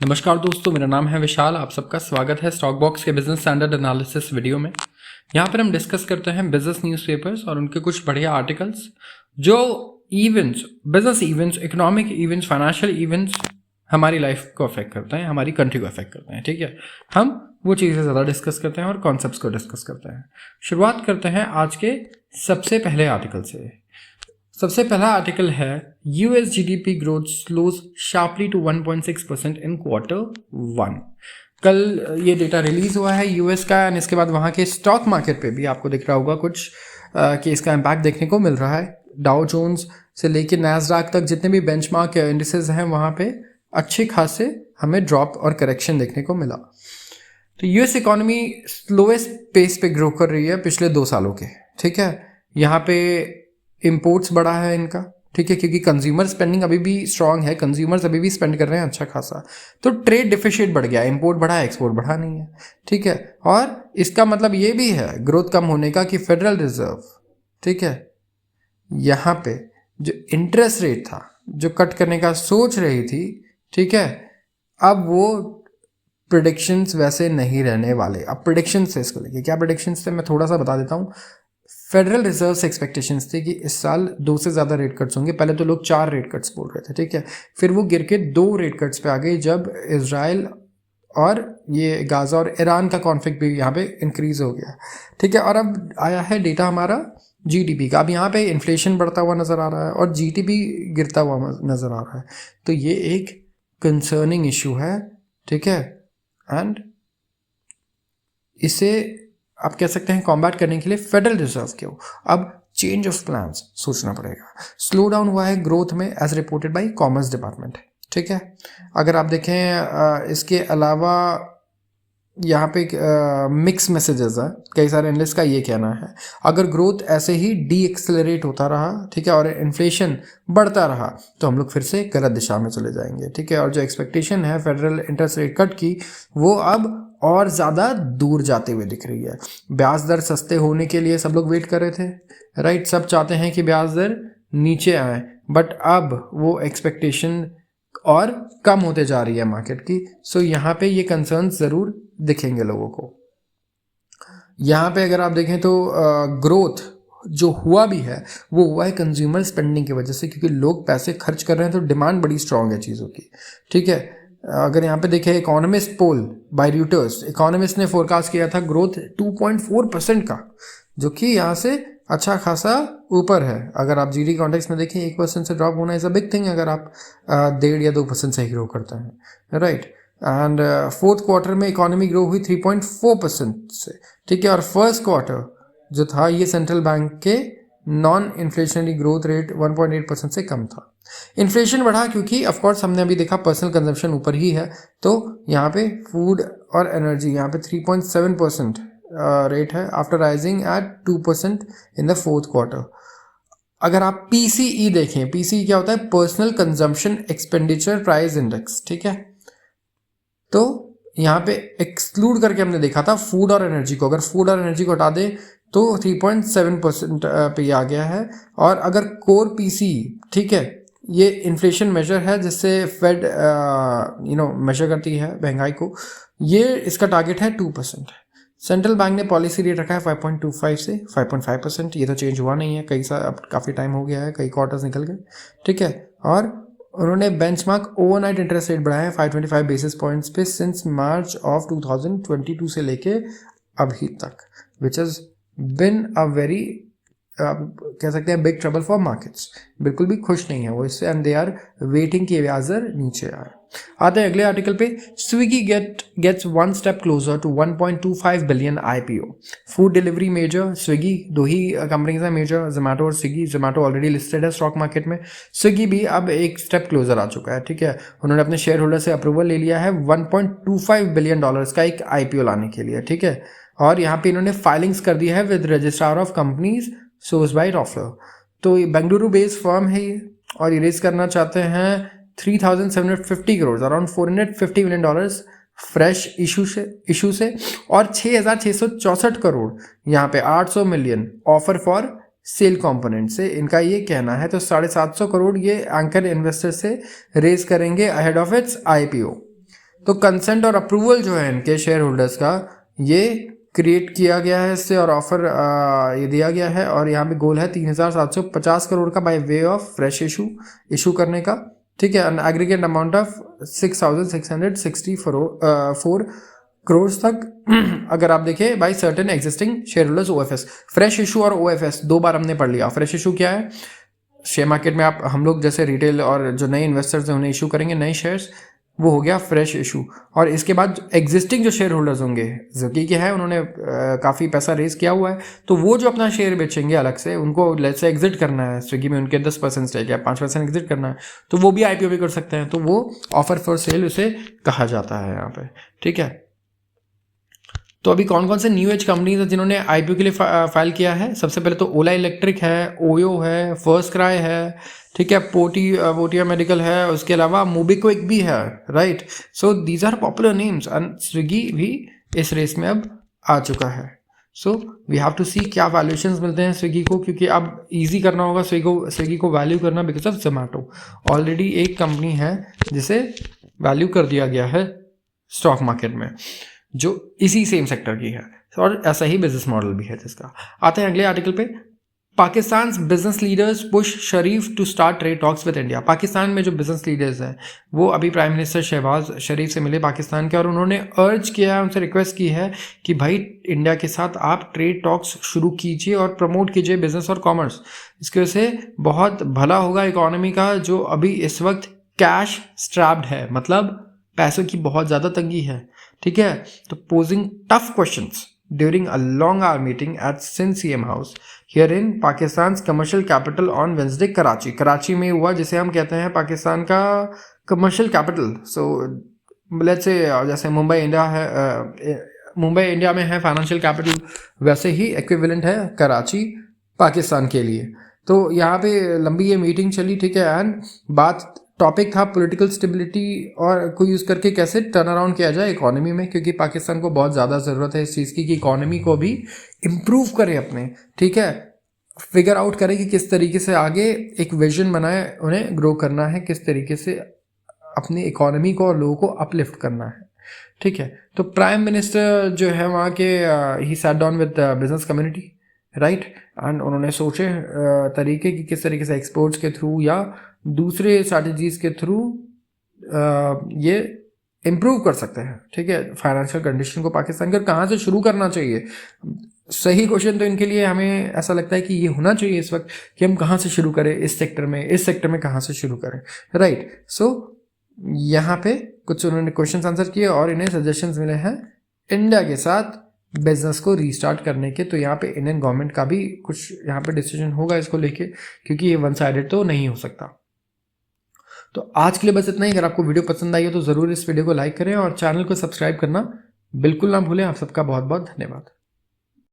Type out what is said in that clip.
नमस्कार दोस्तों, मेरा नाम है विशाल। आप सबका स्वागत है स्टॉक बॉक्स के बिजनेस स्टैंडर्ड एनालिसिस वीडियो में। यहाँ पर हम डिस्कस करते हैं बिजनेस न्यूज़पेपर्स और उनके कुछ बढ़िया आर्टिकल्स जो events, business events, economic events, financial events हमारी लाइफ को अफेक्ट करते हैं, हमारी कंट्री को अफेक्ट करते हैं। ठीक है, हम वो चीज़ें ज़्यादा डिस्कस करते हैं और कॉन्सेप्ट्स को डिस्कस करते हैं। शुरुआत करते हैं आज के सबसे पहले आर्टिकल से। सबसे पहला आर्टिकल है US GDP growth slows sharply to 1.6% in Q1। कल ये डेटा रिलीज हुआ है यूएस का, एंड इसके बाद वहाँ के स्टॉक मार्केट पे भी आपको दिख रहा होगा कुछ कि इसका इम्पैक्ट देखने को मिल रहा है। डाउ जोन्स से लेके नैस्डैक तक जितने भी बेंचमार्क इंडिसेस हैं वहाँ पे अच्छे खासे हमें ड्रॉप और करेक्शन देखने को मिला। तो यूएस इकोनॉमी स्लोएस्ट पेस पे ग्रो कर रही है पिछले 2 सालों के। ठीक है, यहाँ पे इम्पोर्ट्स बढ़ा है इनका। ठीक है, क्योंकि कंज्यूमर स्पेंडिंग अभी भी स्ट्रांग है, कंज्यूमर्स अभी भी स्पेंड कर रहे हैं अच्छा खासा। तो ट्रेड डिफिसिट बढ़ गया, इंपोर्ट बढ़ा है, एक्सपोर्ट बढ़ा नहीं है। ठीक है, और इसका मतलब ये भी है ग्रोथ कम होने का कि फेडरल रिजर्व, ठीक है, यहाँ पे जो इंटरेस्ट रेट था जो कट करने का सोच रही थी, ठीक है, अब वो प्रिडिक्शंस वैसे नहीं रहने वाले। अब प्रिडिक्शंस से इसको लेके क्या प्रिडिक्शंस थे मैं थोड़ा सा बता देता हूँ। फेडरल रिजर्व से एक्सपेक्टेशंस थी कि इस साल 2 से ज़्यादा रेट कट्स होंगे। पहले तो लोग 4 रेट कट्स बोल रहे थे, ठीक है, फिर वो गिर के 2 रेट कट्स पे आ गई जब इजराइल और ये गाज़ा और ईरान का कॉन्फ्लिक्ट भी यहाँ पे इंक्रीज हो गया। ठीक है, और अब आया है डेटा हमारा जीडीपी का। अब यहाँ पे इन्फ्लेशन बढ़ता हुआ नज़र आ रहा है और जीडीपी गिरता हुआ नज़र आ रहा है। तो ये एक कंसर्निंग इशू है। ठीक है, एंड इसे आप कह सकते हैं कॉम्बैट करने के लिए फेडरल रिजर्व को अब चेंज ऑफ प्लान्स सोचना पड़ेगा। स्लो डाउन हुआ है ग्रोथ में as reported by commerce department. ठीक है, अगर आप देखें इसके अलावा यहाँ पे मिक्स मैसेजेस है। कई सारे एनालिस्ट का ये कहना है अगर ग्रोथ ऐसे ही डी एक्सेलरेट होता रहा, ठीक है, और इन्फ्लेशन बढ़ता रहा तो हम लोग फिर से गलत दिशा में चले जाएंगे। ठीक है, और जो एक्सपेक्टेशन है फेडरल इंटरेस्ट रेट कट की वो अब और ज़्यादा दूर जाते हुए दिख रही है। ब्याज दर सस्ते होने के लिए सब लोग वेट कर रहे थे, राइट, सब चाहते हैं कि ब्याज दर नीचे आए, बट अब वो एक्सपेक्टेशन और कम होते जा रही है मार्केट की। सो यहाँ पे ये कंसर्न्स ज़रूर दिखेंगे लोगों को। यहाँ पे अगर आप देखें तो ग्रोथ जो हुआ भी है वो हुआ है कंज्यूमर स्पेंडिंग की वजह से, क्योंकि लोग पैसे खर्च कर रहे हैं तो डिमांड बड़ी स्ट्रांग है चीज़ों की। ठीक है, अगर यहाँ पे देखें इकोनॉमिस्ट पोल बाय रॉयटर्स, इकोनॉमिस्ट ने फोरकास्ट किया था ग्रोथ 2.4% का, जो कि यहाँ से अच्छा खासा ऊपर है। अगर आप जीडी कॉन्टेक्स्ट में देखें 1% से ड्रॉप होना इज़ अ बिग थिंग अगर आप 1.5 या 2% से ही ग्रो करते हैं, राइट। एंड फोर्थ क्वार्टर में इकोनॉमी ग्रो हुई 3.4% से। ठीक है, और फर्स्ट क्वार्टर जो था ये सेंट्रल बैंक के नॉन इन्फ्लेशनरी ग्रोथ रेट 1.8% से कम था। इन्फ्लेशन बढ़ा क्योंकि ऑफकोर्स हमने अभी देखा पर्सनल कंजम्पशन ऊपर ही है, तो यहाँ पे फूड और एनर्जी यहाँ पे 3.7% रेट है after rising at 2% in the fourth quarter. अगर आप पीसीई देखें, पीसीई क्या होता है, personal consumption expenditure price index. ठीक है, तो यहाँ पे एक्सक्लूड करके हमने देखा था फूड और एनर्जी को। अगर फूड और एनर्जी को हटा दे तो 3.7% पे आ गया है। और अगर कोर पीसी, ठीक है, ये इन्फ्लेशन मेजर है जिससे फेड मेजर करती है महंगाई को, ये इसका टारगेट है 2%। सेंट्रल बैंक ने पॉलिसी रेट रखा है 5.25 से 5.5%। ये तो चेंज हुआ नहीं है, कई साल अब काफ़ी टाइम हो गया है, कई क्वार्टर्स निकल गए। ठीक है, और उन्होंने बेंचमार्क ओवरनाइट इंटरेस्ट रेट बढ़ाया है 525 बेसिस पॉइंट्स पे सिंस मार्च ऑफ 2022 से लेके अभी तक, which is been a very कह सकते हैं बिग ट्रबल फॉर मार्केट्स। बिल्कुल भी खुश नहीं है वो इससे, एंड दे आर वेटिंग कि ब्याज दर नीचे आए। आते हैं अगले आर्टिकल पे। Swiggy gets one step closer to 1.25 billion IPO। Food delivery major Swiggy, 2 ही कंपनीज हैं मेजर, जोमेटो और स्विगी। जोमेटो ऑलरेडी लिस्टेड है स्टॉक मार्केट में, स्विगी भी अब एक स्टेप क्लोजर आ चुका है। ठीक है, उन्होंने अपने शेयर होल्डर से अप्रूवल ले लिया है 1.25 बिलियन डॉलर्स का एक IPO लाने के लिए। ठीक है, और यहाँ पे इन्होंने फाइलिंग्स कर दी है with registrar of companies source by रॉफलर। तो ये बेंगलुरु बेस्ड फर्म है ये, और ये रेज करना चाहते हैं 3,750 crore, around $450 million fresh issue से, और 6,664 करोड़ यहाँ पे 800 million offer for sale component से इनका ये कहना है। तो 750 करोड़ ये एंकर इन्वेस्टर से रेज करेंगे अहेड ऑफ इट्स IPO। तो कंसेंट और अप्रूवल जो है इनके शेयर होल्डर्स का ये क्रिएट किया गया है इससे, और ऑफर ये दिया गया है, और यहाँ पे गोल है 3,750 करोड़ का by way of fresh issue करने का, ठीक है। एग्रीगेट अमाउंट ऑफ 6,664 करोड़ तक अगर आप देखें by certain existing share holders OFS. Fresh issue और ओएफएस दो बार हमने पढ़ लिया। फ्रेश इशू क्या है? शेयर मार्केट में आप हम लोग जैसे रिटेल और जो नए इन्वेस्टर्स हैं उन्हें इशू करेंगे नए शेयर्स, वो हो गया फ्रेश इशू। और इसके बाद एग्जिस्टिंग जो शेयर होल्डर्स होंगे, ज़की के हैं, उन्होंने काफ़ी पैसा रेज किया हुआ है, तो वो जो अपना शेयर बेचेंगे अलग से, उनको लेट्स से एग्जिट करना है, स्विगी में उनके 10% स्टेक है, 5% एग्जिट करना है, तो वो भी आईपीओ भी कर सकते हैं। तो वो ऑफर फॉर सेल उसे कहा जाता है यहाँ पे, ठीक है। तो अभी कौन कौन से न्यू एज कंपनीज हैं जिन्होंने आईपीओ के लिए फाइल किया है? सबसे पहले तो ओला इलेक्ट्रिक है, ओयो है, फर्स्ट क्राई है, ठीक है, पोटिया मेडिकल है, उसके अलावा मोबिक्विक भी है, right. So these are popular names and Swiggy भी इस रेस में अब आ चुका है। So we have to see क्या वैल्यूएशंस मिलते हैं स्विगी को, क्योंकि अब इजी करना होगा स्विगी को वैल्यू करना बिकॉज ऑफ जोमेटो। ऑलरेडी एक कंपनी है जिसे वैल्यू कर दिया गया है स्टॉक मार्केट में, जो इसी सेम सेक्टर की है, और ऐसा ही बिजनेस मॉडल भी है जिसका। आते हैं अगले आर्टिकल पे। Pakistan business leaders push Sharif to start trade talks with India. Pakistan में जो बिजनेस लीडर्स हैं वो अभी प्राइम मिनिस्टर शहबाज शरीफ से मिले पाकिस्तान के, और उन्होंने अर्ज किया है, उनसे रिक्वेस्ट की है कि भाई इंडिया के साथ आप ट्रेड टॉक्स शुरू कीजिए और प्रमोट कीजिए बिजनेस और कॉमर्स। इसकी वजह से बहुत भला होगा इकोनॉमी का, जो अभी इस वक्त कैश स्ट्रैप्ड है, मतलब पैसों की बहुत ज़्यादा तंगी है, ठीक है। तो posing tough questions during a long hour meeting at Sindh CM house here in Pakistan commercial capital on Wednesday Karachi में हुआ, जिसे हम कहते हैं पाकिस्तान का commercial capital. So let's say जैसे मुंबई इंडिया में है फाइनेंशियल कैपिटल, वैसे ही इक्विवेलेंट है कराची पाकिस्तान के लिए। तो यहाँ पे लंबी ये मीटिंग चली, ठीक है, एंड बात टॉपिक था पॉलिटिकल स्टेबिलिटी और को यूज़ करके कैसे टर्न अराउंड किया जाए इकोनॉमी में, क्योंकि पाकिस्तान को बहुत ज़्यादा ज़रूरत है इस चीज़ की कि इकोनॉमी को भी इम्प्रूव करे अपने, ठीक है, फिगर आउट करें कि किस तरीके से आगे एक विजन बनाए, उन्हें ग्रो करना है, किस तरीके से अपनी इकोनॉमी को और लोगों को अपलिफ्ट करना है, ठीक है। तो प्राइम मिनिस्टर जो है वहाँ के he sat down with business community, right, and उन्होंने सोचे तरीके कि किस तरीके से एक्सपोर्ट्स के थ्रू या दूसरे स्ट्रैटेजीज के थ्रू ये इम्प्रूव कर सकते हैं, ठीक है, फाइनेंशियल कंडीशन को पाकिस्तान के। और कहाँ से शुरू करना चाहिए, सही क्वेश्चन तो इनके लिए हमें ऐसा लगता है कि ये होना चाहिए इस वक्त कि हम कहाँ से शुरू करें, इस सेक्टर में कहाँ से शुरू करें, राइट। सो यहाँ पे कुछ उन्होंने क्वेश्चन आंसर किए और इन्हें सजेशंस मिले हैं इंडिया के साथ बिजनेस को रीस्टार्ट करने के। तो यहाँ पे इंडियन गवर्नमेंट का भी कुछ यहाँ पे डिसीजन होगा इसको लेके, क्योंकि ये वन साइडेड तो नहीं हो सकता। तो आज के लिए बस इतना ही। अगर आपको वीडियो पसंद आई हो तो ज़रूर इस वीडियो को लाइक करें और चैनल को सब्सक्राइब करना बिल्कुल ना भूलें। आप सबका बहुत बहुत धन्यवाद।